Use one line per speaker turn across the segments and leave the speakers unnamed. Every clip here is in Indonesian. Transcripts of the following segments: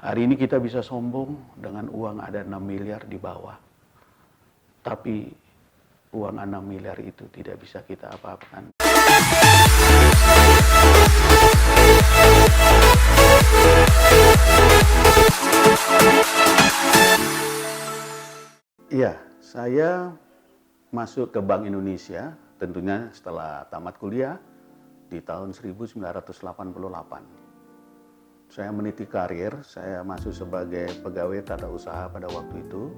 Hari ini kita bisa sombong dengan uang ada 6 miliar di bawah. Tapi uang 6 miliar itu tidak bisa kita apa-apakan. Iya, saya masuk ke Bank Indonesia tentunya setelah tamat kuliah di tahun 1988. Saya meniti karir, saya masuk sebagai pegawai tata usaha pada waktu itu.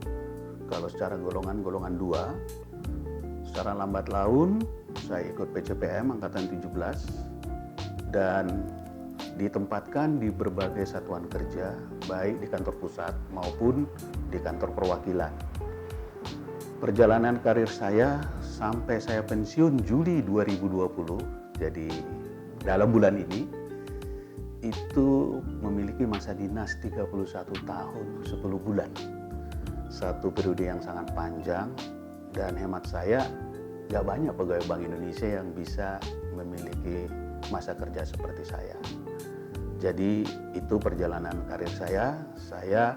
Kalau secara golongan 2, secara lambat laun saya ikut PCPM Angkatan 17 dan ditempatkan di berbagai satuan kerja, baik di kantor pusat maupun di kantor perwakilan. Perjalanan karir saya sampai saya pensiun Juli 2020, jadi dalam bulan ini, itu memiliki masa dinas 31 tahun 10 bulan. Satu periode yang sangat panjang dan hemat saya gak banyak pegawai Bank Indonesia yang bisa memiliki masa kerja seperti saya. Jadi itu perjalanan karir saya. Saya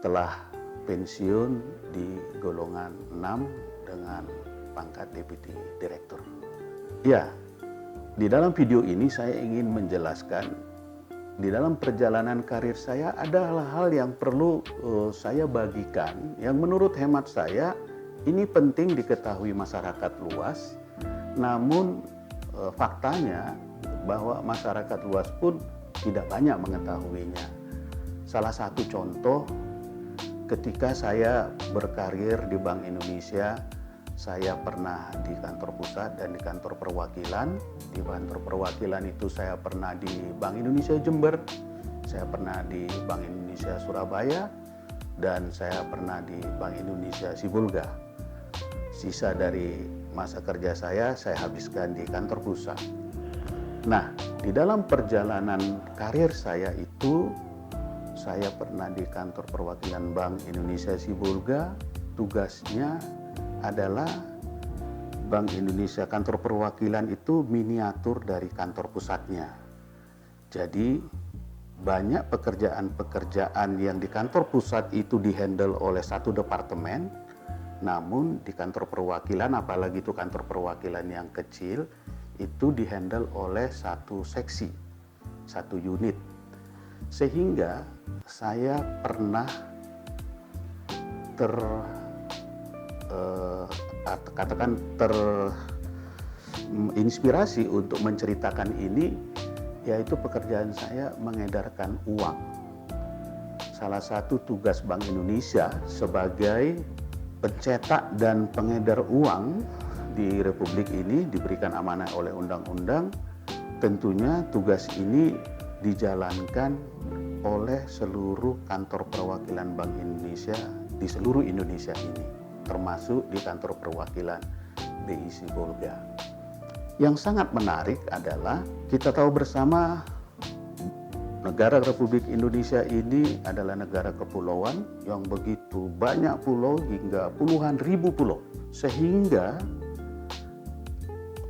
telah pensiun di golongan 6 dengan pangkat Deputi Direktur. Ya, di dalam video ini saya ingin menjelaskan di dalam perjalanan karir saya ada hal-hal yang perlu saya bagikan yang menurut hemat saya ini penting diketahui masyarakat luas, namun faktanya bahwa masyarakat luas pun tidak banyak mengetahuinya. Salah satu contoh, ketika saya berkarir di Bank Indonesia, saya pernah di kantor pusat dan di kantor perwakilan. Di kantor perwakilan itu saya pernah di Bank Indonesia Jember, saya pernah di Bank Indonesia Surabaya, dan saya pernah di Bank Indonesia Sibolga. Sisa dari masa kerja saya habiskan di kantor pusat. Nah, di dalam perjalanan karir saya itu, saya pernah di kantor perwakilan Bank Indonesia Sibolga, tugasnya adalah Bank Indonesia kantor perwakilan itu miniatur dari kantor pusatnya. Jadi banyak pekerjaan-pekerjaan yang di kantor pusat itu dihandle oleh satu departemen, namun di kantor perwakilan, apalagi itu kantor perwakilan yang kecil, itu dihandle oleh satu seksi, satu unit. Sehingga saya pernah terinspirasi untuk menceritakan ini, yaitu pekerjaan saya mengedarkan uang. Salah satu tugas Bank Indonesia sebagai pencetak dan pengedar uang di Republik ini diberikan amanah oleh undang-undang. Tentunya tugas ini dijalankan oleh seluruh kantor perwakilan Bank Indonesia di seluruh Indonesia ini, termasuk di kantor perwakilan BI Sibolga. Yang sangat menarik adalah kita tahu bersama negara Republik Indonesia ini adalah negara kepulauan yang begitu banyak pulau hingga puluhan ribu pulau. Sehingga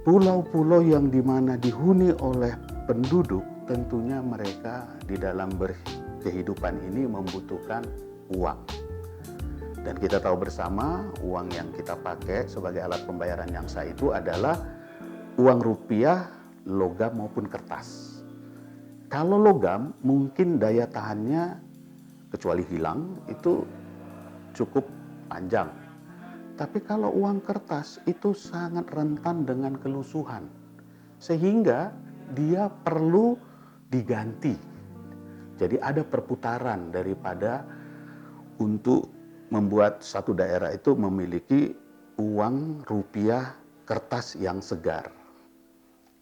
pulau-pulau yang dimana dihuni oleh penduduk tentunya mereka di dalam berkehidupan ini membutuhkan uang. Dan kita tahu bersama uang yang kita pakai sebagai alat pembayaran yang sah itu adalah uang rupiah, logam maupun kertas. Kalau logam mungkin daya tahannya kecuali hilang itu cukup panjang. Tapi kalau uang kertas itu sangat rentan dengan kelusuhan. Sehingga dia perlu diganti. Jadi ada perputaran daripada untuk membuat satu daerah itu memiliki uang rupiah kertas yang segar.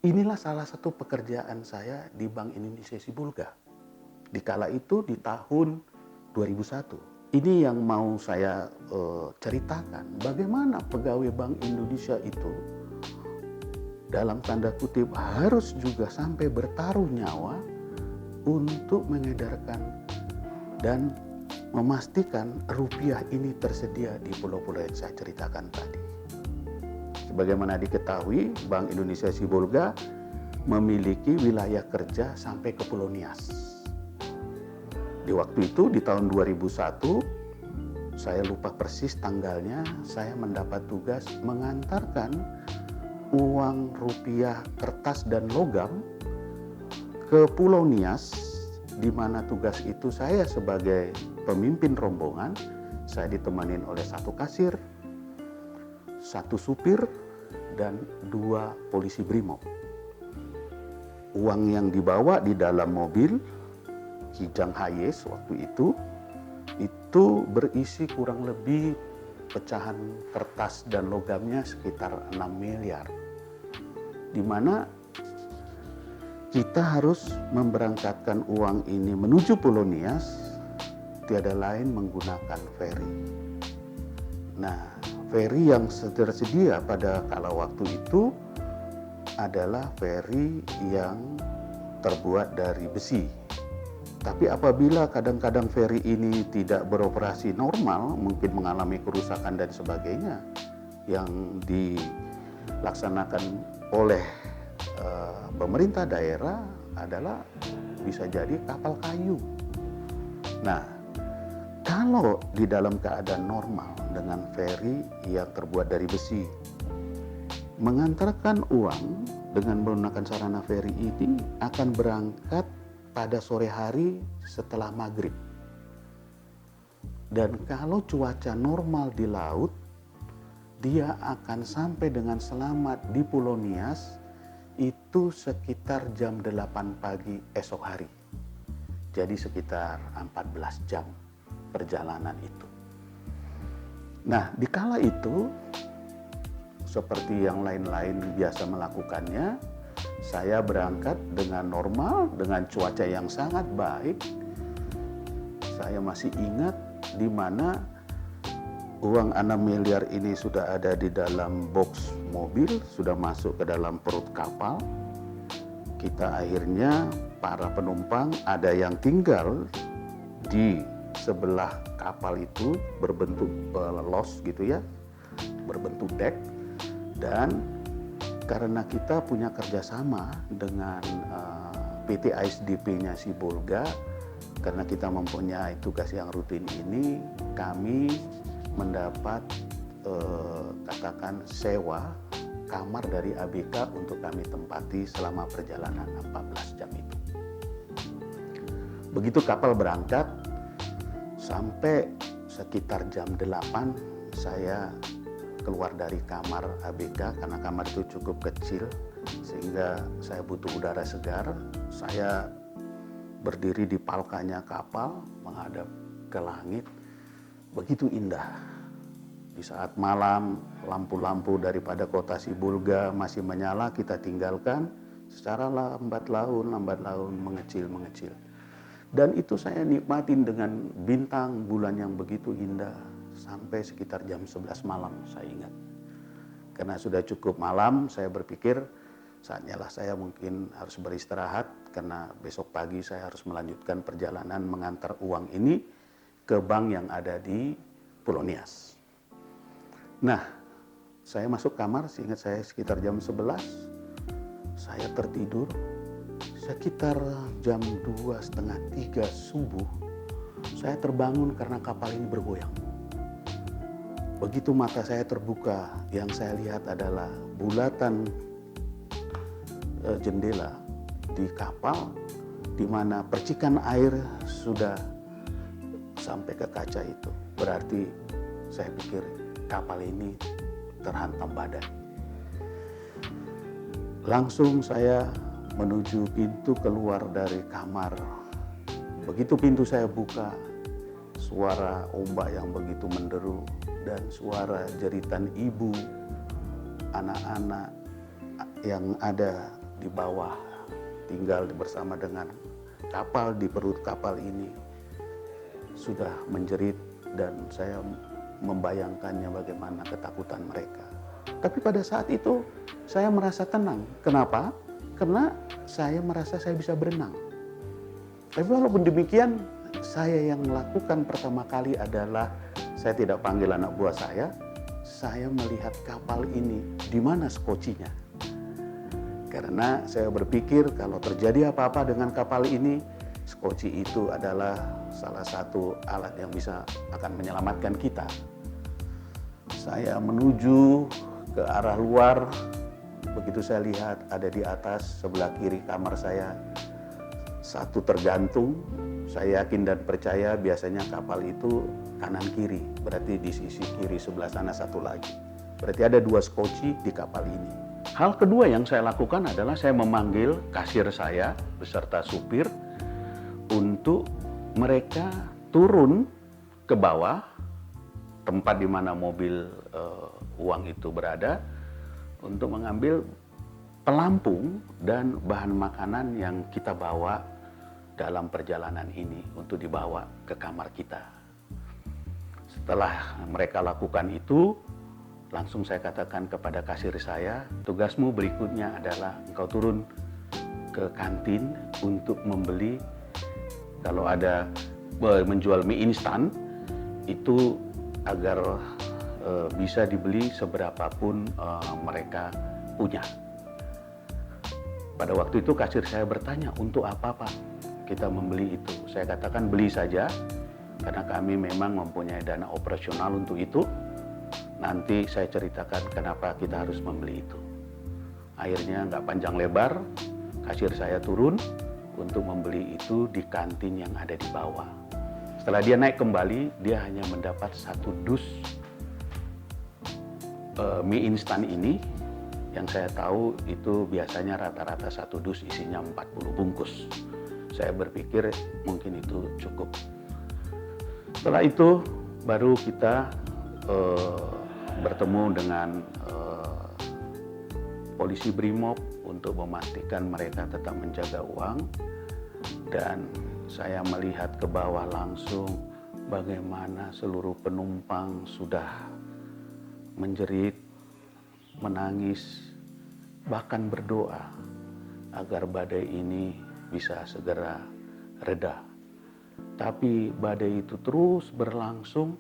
Inilah salah satu pekerjaan saya di Bank Indonesia Sibolga. Di kala itu di tahun 2001. Ini yang mau saya ceritakan, bagaimana pegawai Bank Indonesia itu dalam tanda kutip harus juga sampai bertaruh nyawa untuk mengedarkan dan memastikan rupiah ini tersedia di pulau-pulau yang saya ceritakan tadi. Sebagaimana diketahui, Bank Indonesia Sibolga memiliki wilayah kerja sampai ke Pulau Nias. Di waktu itu di tahun 2001, saya lupa persis tanggalnya, saya mendapat tugas mengantarkan uang rupiah kertas dan logam ke Pulau Nias, di mana tugas itu saya sebagai pemimpin rombongan, saya ditemanin oleh satu kasir, satu supir, dan 2 polisi brimob. Uang yang dibawa di dalam mobil Kijang Hiace waktu itu berisi kurang lebih pecahan kertas dan logamnya sekitar 6 miliar. Di mana kita harus memberangkatkan uang ini menuju Pulau Nias, tiada lain menggunakan feri. Nah, feri yang tersedia pada kala waktu itu adalah feri yang terbuat dari besi. Tapi apabila kadang-kadang feri ini tidak beroperasi normal, mungkin mengalami kerusakan dan sebagainya, yang dilaksanakan oleh pemerintah daerah adalah bisa jadi kapal kayu. Nah, kalau di dalam keadaan normal dengan feri yang terbuat dari besi, mengantarkan uang dengan menggunakan sarana feri ini akan berangkat pada sore hari setelah maghrib. Dan kalau cuaca normal di laut, dia akan sampai dengan selamat di Pulau Nias itu sekitar jam 8 pagi esok hari. Jadi sekitar 14 jam perjalanan itu. Nah, di kala itu, seperti yang lain-lain biasa melakukannya, saya berangkat dengan normal, dengan cuaca yang sangat baik. Saya masih ingat di mana uang 6 miliar ini sudah ada di dalam box mobil, sudah masuk ke dalam perut kapal. Kita akhirnya, para penumpang, ada yang tinggal di sebelah kapal itu berbentuk los gitu ya, berbentuk dek. Dan karena kita punya kerjasama dengan PT ASDP-nya Sibolga, karena kita mempunyai tugas yang rutin ini, kami mendapat katakan sewa kamar dari ABK untuk kami tempati selama perjalanan 14 jam itu. Begitu kapal berangkat, sampai sekitar jam 8 saya keluar dari kamar ABK karena kamar itu cukup kecil sehingga saya butuh udara segar. Saya berdiri di palkanya kapal menghadap ke langit. Begitu indah. Di saat malam, lampu-lampu daripada kota Sibolga masih menyala, kita tinggalkan secara lambat laun mengecil. Dan itu saya nikmatin dengan bintang bulan yang begitu indah. Sampai sekitar jam 11 malam saya ingat. Karena sudah cukup malam, saya berpikir saatnya lah saya mungkin harus beristirahat karena besok pagi saya harus melanjutkan perjalanan mengantar uang ini ke bank yang ada di Pulau Nias. Nah, saya masuk kamar, seingat saya sekitar jam 11, saya tertidur. Sekitar jam 2:30 subuh, saya terbangun karena kapal ini bergoyang. Begitu mata saya terbuka, yang saya lihat adalah bulatan jendela di kapal, di mana percikan air sudah sampai ke kaca itu. Berarti saya pikir kapal ini terhantam badai. Langsung saya menuju pintu keluar dari kamar. Begitu pintu saya buka, suara ombak yang begitu menderu dan suara jeritan ibu, anak-anak yang ada di bawah tinggal bersama dengan kapal di perut kapal ini sudah menjerit dan saya membayangkannya bagaimana ketakutan mereka. Tapi pada saat itu saya merasa tenang. Kenapa? Karena saya merasa saya bisa berenang. Tapi walaupun demikian, saya yang melakukan pertama kali adalah saya tidak panggil anak buah saya melihat kapal ini, di mana skocinya. Karena saya berpikir kalau terjadi apa-apa dengan kapal ini, skoci itu adalah salah satu alat yang bisa akan menyelamatkan kita. Saya menuju ke arah luar, begitu saya lihat ada di atas sebelah kiri kamar saya satu tergantung. Saya yakin dan percaya biasanya kapal itu kanan kiri, berarti di sisi kiri sebelah sana satu lagi. Berarti ada 2 skoci di kapal ini. Hal kedua yang saya lakukan adalah saya memanggil kasir saya beserta supir untuk mereka turun ke bawah tempat di mana mobil uang itu berada untuk mengambil pelampung dan bahan makanan yang kita bawa dalam perjalanan ini untuk dibawa ke kamar kita. Setelah mereka lakukan itu, langsung saya katakan kepada kasir saya, tugasmu berikutnya adalah engkau turun ke kantin untuk membeli, kalau ada menjual mie instan, itu agar bisa dibeli seberapapun mereka punya. Pada waktu itu kasir saya bertanya, untuk apa Pak kita membeli itu? Saya katakan beli saja, karena kami memang mempunyai dana operasional untuk itu. Nanti saya ceritakan kenapa kita harus membeli itu. Akhirnya nggak panjang lebar, kasir saya turun untuk membeli itu di kantin yang ada di bawah. Setelah dia naik kembali, dia hanya mendapat 1 dus mie instan ini. Yang saya tahu itu biasanya rata-rata 1 dus isinya 40 bungkus. Saya berpikir mungkin itu cukup. Setelah itu baru kita bertemu dengan polisi Brimob untuk memastikan mereka tetap menjaga uang. Dan saya melihat ke bawah langsung bagaimana seluruh penumpang sudah menjerit, menangis, bahkan berdoa agar badai ini bisa segera reda. Tapi badai itu terus berlangsung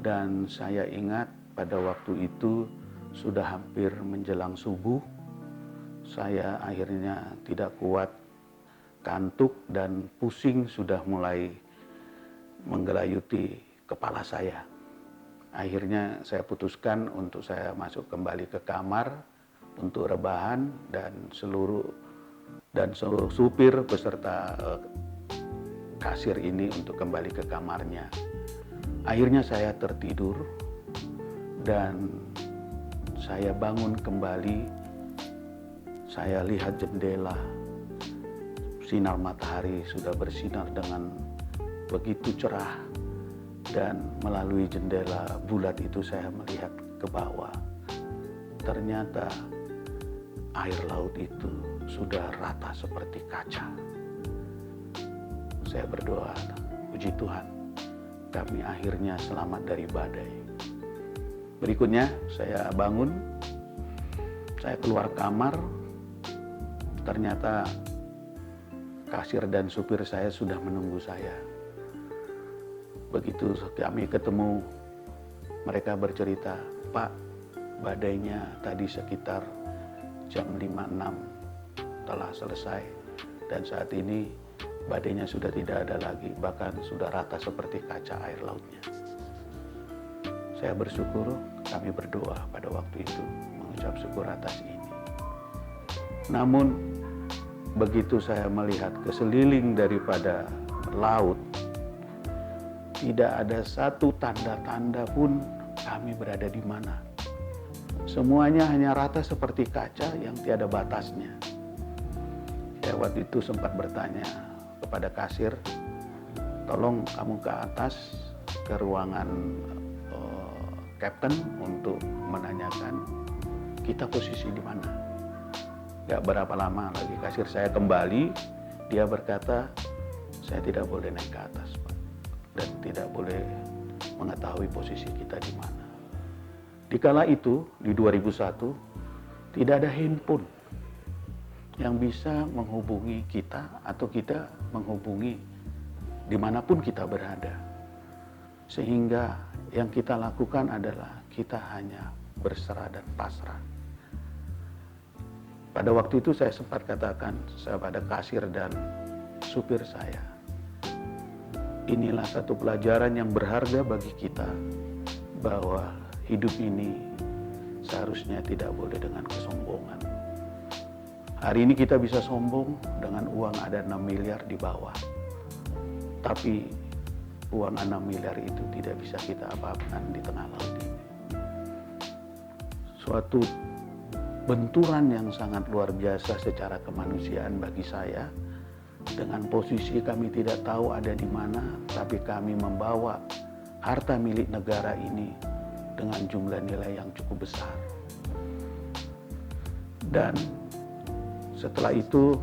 dan saya ingat pada waktu itu sudah hampir menjelang subuh. Saya akhirnya tidak kuat, kantuk dan pusing sudah mulai menggelayuti kepala saya. Akhirnya saya putuskan untuk saya masuk kembali ke kamar untuk rebahan dan seluruh supir beserta kasir ini untuk kembali ke kamarnya. Akhirnya saya tertidur dan saya bangun kembali. Saya lihat jendela, sinar matahari sudah bersinar dengan begitu cerah, dan melalui jendela bulat itu saya melihat ke bawah. Ternyata air laut itu sudah rata seperti kaca. Saya berdoa, puji Tuhan, kami akhirnya selamat dari badai. Berikutnya saya bangun, saya keluar kamar, ternyata kasir dan supir saya sudah menunggu saya. Begitu kami ketemu, mereka bercerita, Pak, badainya tadi sekitar jam 5-6 telah selesai dan saat ini badainya sudah tidak ada lagi, bahkan sudah rata seperti kaca air lautnya. Saya bersyukur, kami berdoa pada waktu itu mengucap syukur atas ini. Namun begitu saya melihat ke seliling daripada laut, tidak ada satu tanda-tanda pun kami berada di mana. Semuanya hanya rata seperti kaca yang tiada batasnya. Saya waktu itu sempat bertanya kepada kasir, tolong kamu ke atas ke ruangan kapten untuk menanyakan kita posisi di mana. Gak berapa lama lagi kasir saya kembali, dia berkata, saya tidak boleh naik ke atas, Pak, dan tidak boleh mengetahui posisi kita di mana. Dikala itu, di 2001, tidak ada handphone yang bisa menghubungi kita atau kita menghubungi dimanapun kita berada. Sehingga yang kita lakukan adalah kita hanya berserah dan pasrah. Pada waktu itu saya sempat katakan pada kasir dan supir saya, inilah satu pelajaran yang berharga bagi kita, bahwa hidup ini seharusnya tidak boleh dengan kesombongan. Hari ini kita bisa sombong dengan uang ada 6 miliar di bawah. Tapi uang 6 miliar itu tidak bisa kita apa-apakan di tengah laut ini. Suatu benturan yang sangat luar biasa secara kemanusiaan bagi saya. Dengan posisi kami tidak tahu ada di mana, tapi kami membawa harta milik negara ini dengan jumlah nilai yang cukup besar. Dan setelah itu,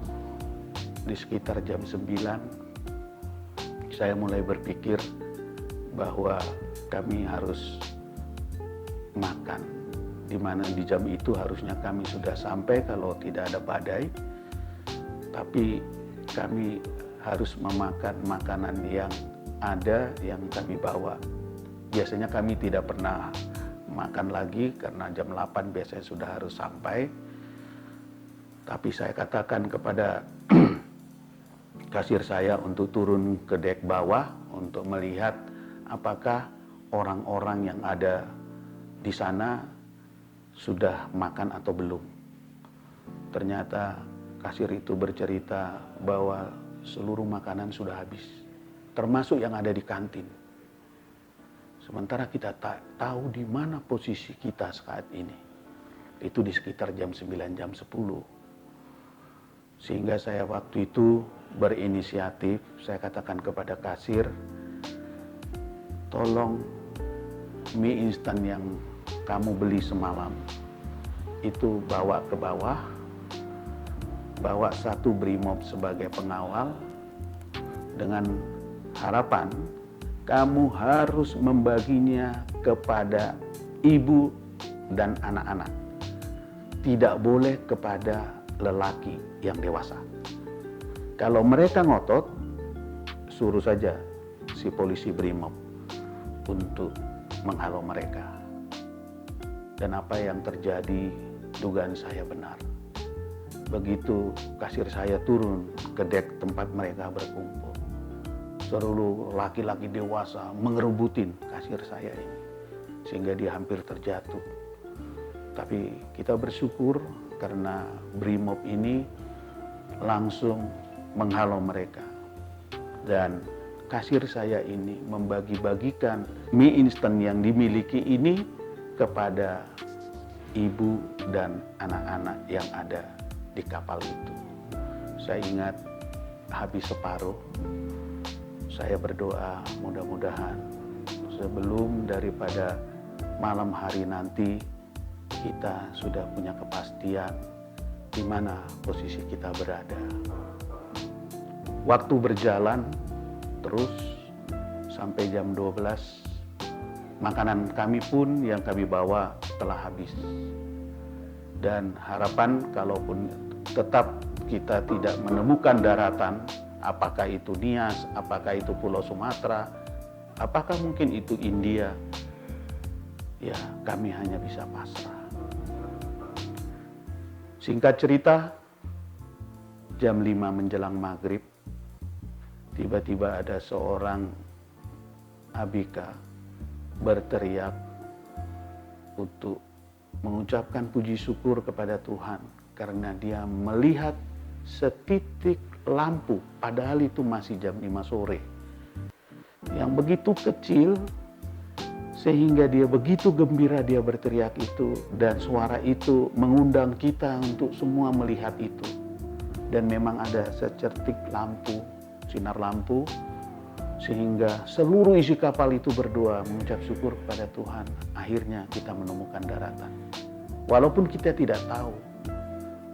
di sekitar jam 9, saya mulai berpikir bahwa kami harus makan. Di mana di jam itu harusnya kami sudah sampai kalau tidak ada badai. Tapi kami harus memakan makanan yang ada, yang kami bawa. Biasanya kami tidak pernah makan lagi karena jam 8 biasanya sudah harus sampai. Tapi saya katakan kepada kasir saya untuk turun ke dek bawah untuk melihat apakah orang-orang yang ada di sana sudah makan atau belum. Ternyata kasir itu bercerita bahwa seluruh makanan sudah habis, termasuk yang ada di kantin. Sementara kita tak tahu di mana posisi kita saat ini. Itu di sekitar jam 9, jam 10. Sehingga saya waktu itu berinisiatif, saya katakan kepada kasir, tolong mie instan yang kamu beli semalam itu bawa ke bawah, bawa 1 brimob sebagai pengawal, dengan harapan kamu harus membaginya kepada ibu dan anak-anak. Tidak boleh kepada lelaki yang dewasa. Kalau mereka ngotot, suruh saja si polisi brimob untuk menghalau mereka. Dan apa yang terjadi, dugaan saya benar. Begitu kasir saya turun ke dek tempat mereka berkumpul, seluruh laki-laki dewasa mengerubutin kasir saya ini, sehingga dia hampir terjatuh. Tapi kita bersyukur karena brimob ini langsung menghalau mereka. Dan kasir saya ini membagi-bagikan mie instan yang dimiliki ini kepada ibu dan anak-anak yang ada di kapal itu. Saya ingat habis separuh, saya berdoa mudah-mudahan sebelum daripada malam hari nanti kita sudah punya kepastian di mana posisi kita berada. Waktu berjalan terus sampai jam 12, makanan kami pun yang kami bawa telah habis. Dan harapan kalaupun tetap kita tidak menemukan daratan, apakah itu Nias, apakah itu Pulau Sumatera, apakah mungkin itu India, ya kami hanya bisa pasrah. Singkat cerita, jam 5 menjelang maghrib, tiba-tiba ada seorang abika berteriak untuk mengucapkan puji syukur kepada Tuhan karena dia melihat setitik lampu, padahal itu masih jam 5 sore, yang begitu kecil sehingga dia begitu gembira dia berteriak itu, dan suara itu mengundang kita untuk semua melihat itu. Dan memang ada secertik lampu, sinar lampu, sehingga seluruh isi kapal itu berdoa mengucap syukur kepada Tuhan. Akhirnya kita menemukan daratan. Walaupun kita tidak tahu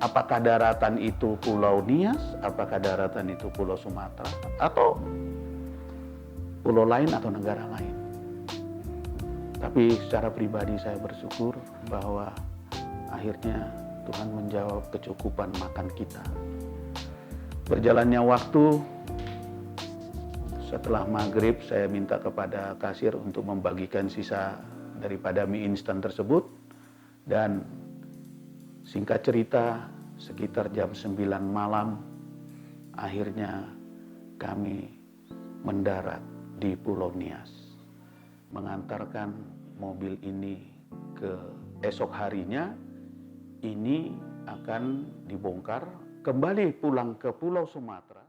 apakah daratan itu Pulau Nias, apakah daratan itu Pulau Sumatera, atau pulau lain atau negara lain. Tapi secara pribadi saya bersyukur bahwa akhirnya Tuhan menjawab kecukupan makan kita. Berjalannya waktu, setelah maghrib saya minta kepada kasir untuk membagikan sisa daripada mie instan tersebut. Dan singkat cerita, sekitar jam 9 malam, akhirnya kami mendarat di Pulau Nias. Mengantarkan mobil ini ke esok harinya, ini akan dibongkar kembali pulang ke Pulau Sumatera.